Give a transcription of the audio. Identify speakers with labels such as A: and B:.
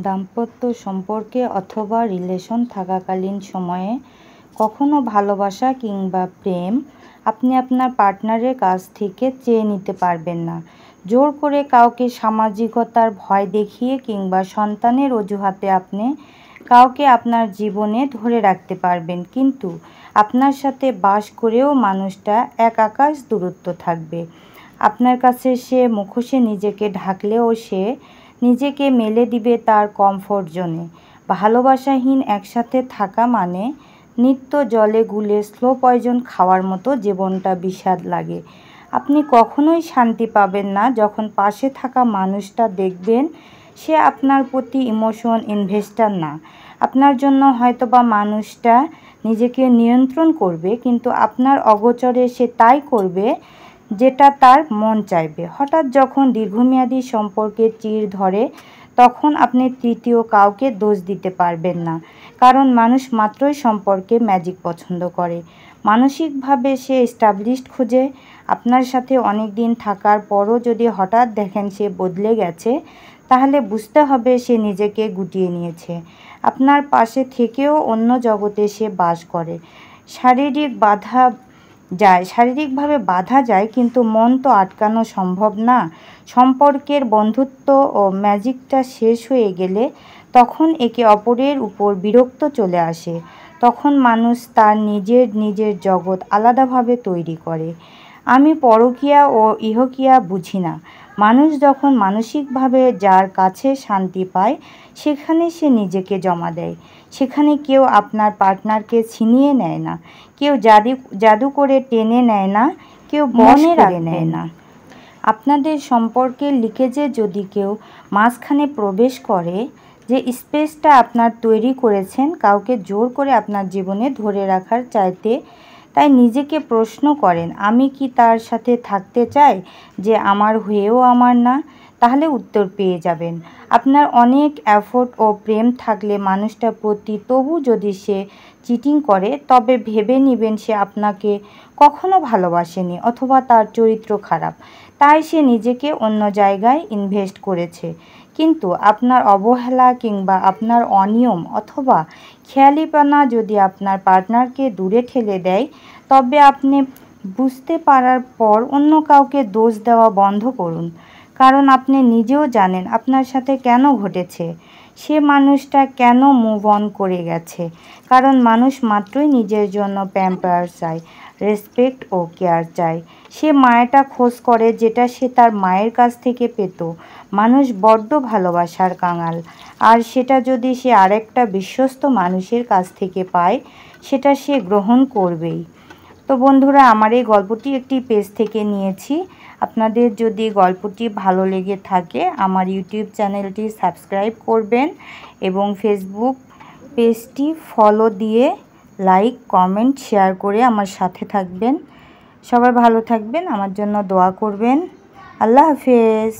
A: দাম্পত্য সম্পর্কে অথবা রিলেশন থাকাকালীন সময়ে কখনো ভালোবাসা কিংবা প্রেম আপনি আপনার পার্টনারের কাছ থেকে চেয়ে নিতে পারবেন না। জোর করে কাউকে সামাজিকতার ভয় দেখিয়ে কিংবা সন্তানের অজুহাতে আপনি কাউকে আপনার জীবনে ধরে রাখতে পারবেন, কিন্তু আপনার সাথে বাস করেও মানুষটা এক আকাশ দূরত্ব থাকবে। আপনার কাছে সে মুখোশে নিজেকে ঢাকলেও সে নিজেকে মেলে দিবে তার কমফোর্ট জোনে। ভালোবাসাহীন একসাথে থাকা মানে নিত্য জলে গুলে স্লো পয়জন খাওয়ার মতো, জীবনটা বিষাদ লাগে। আপনি কখনোই শান্তি পাবেন না যখন পাশে থাকা মানুষটা দেখবেন সে আপনার প্রতি ইমোশন ইনভেস্টার না। আপনার জন্য হয়তোবা মানুষটা নিজেকে নিয়ন্ত্রণ করবে, কিন্তু আপনার অগোচরে সে তাই করবে যেটা তার মন চাইবে। হঠাৎ যখন দীর্ঘমেয়াদী সম্পর্কে চিড় ধরে তখন আপনি তৃতীয় কাউকে দোষ দিতে পারবেন না, কারণ মানুষ মাত্রই সম্পর্কে ম্যাজিক পছন্দ করে। মানসিকভাবে সে এস্টাবলিশড খোঁজে। আপনার সাথে অনেক দিন থাকার পরও যদি হঠাৎ দেখেন সে বদলে গেছে, তাহলে বুঝতে হবে সে নিজেকে গুটিয়ে নিয়েছে। আপনার পাশে থেকেও অন্য জগতে সে বাস করে। শারীরিকভাবে বাধা যায়, কিন্তু মন তো আটকানো সম্ভব না। সম্পর্কের বন্ধুত্ব ও ম্যাজিকটা শেষ হয়ে গেলে তখন একে অপরের উপর বিরক্ত চলে আসে। তখন মানুষ তার নিজের জগৎ আলাদাভাবে তৈরি করে। আমি পরকীয়া ও ইহকীয়া বুঝি না। মানুষ যখন মানসিকভাবে যার কাছে শান্তি পায় সেখানে সে নিজেকে জমা দেয়। সেখানে কেউ আপনার পার্টনারকে ছিনিয়ে নেয় না, কেউ জাদু করে টেনে নেয় না, কেউ বনে করে নেয় না। আপনাদের সম্পর্কের লিকেজে যদি কেউ মাঝখানে প্রবেশ করে, যে স্পেসটা আপনার তৈরি করেছেন কাউকে জোর করে আপনার জীবনে ধরে রাখার চাইতে, তাই নিজেকে প্রশ্ন করেন, আমি কি তার সাথে থাকতে চাই যে আমার হয়েও আমার না? তাহলে উত্তর পেয়ে যাবেন। আপনার অনেক এফোর্ট ও প্রেম থাকলে মানুষটার প্রতি তবু যদি সে চিটিং করে, তবে ভেবে নেবেন সে আপনাকে কখনো ভালোবাসেনি অথবা তার চরিত্র খারাপ, তাই সে নিজেকে অন্য জায়গায় ইনভেস্ট করেছে। কিন্তু আপনার অবহেলা কিংবা আপনার অনিয়ম অথবা খেয়ালিপনা যদি আপনার পার্টনারকে দূরে ঠেলে দেয়, তবে আপনি বুঝতে পারার পর অন্য কাউকে দোষ দেওয়া বন্ধ করুন। কারণ আপনি নিজেও জানেন আপনার সাথে কেন ঘটেছে, সে মানুষটা কেন মুভ অন করে গেছে। কারণ মানুষ মাত্রই নিজের জন্য প্যাম্পার চায়, রেসপেক্ট ও কেয়ার চায়। সে মায়াটা খোঁজ করে যেটা সে তার মায়ের কাছ থেকে পেত। মানুষ বড্ড ভালোবাসার কাঙাল, আর সেটা যদি সে আরেকটা বিশ্বস্ত মানুষের কাছ থেকে পায়, সেটা সে গ্রহণ করবেই। তো বন্ধুরা, আমার এই গল্পটি একটি পেজ থেকে নিয়েছি। আপনাদের যদি গল্পটি ভালো লেগে থাকে আমার ইউটিউব চ্যানেলটি সাবস্ক্রাইব করবেন এবং ফেসবুক পেজটি ফলো দিয়ে লাইক, কমেন্ট, শেয়ার করে আমার সাথে থাকবেন। সবাই ভালো থাকবেন, আমার জন্য দোয়া করবেন। আল্লাহ হাফেজ।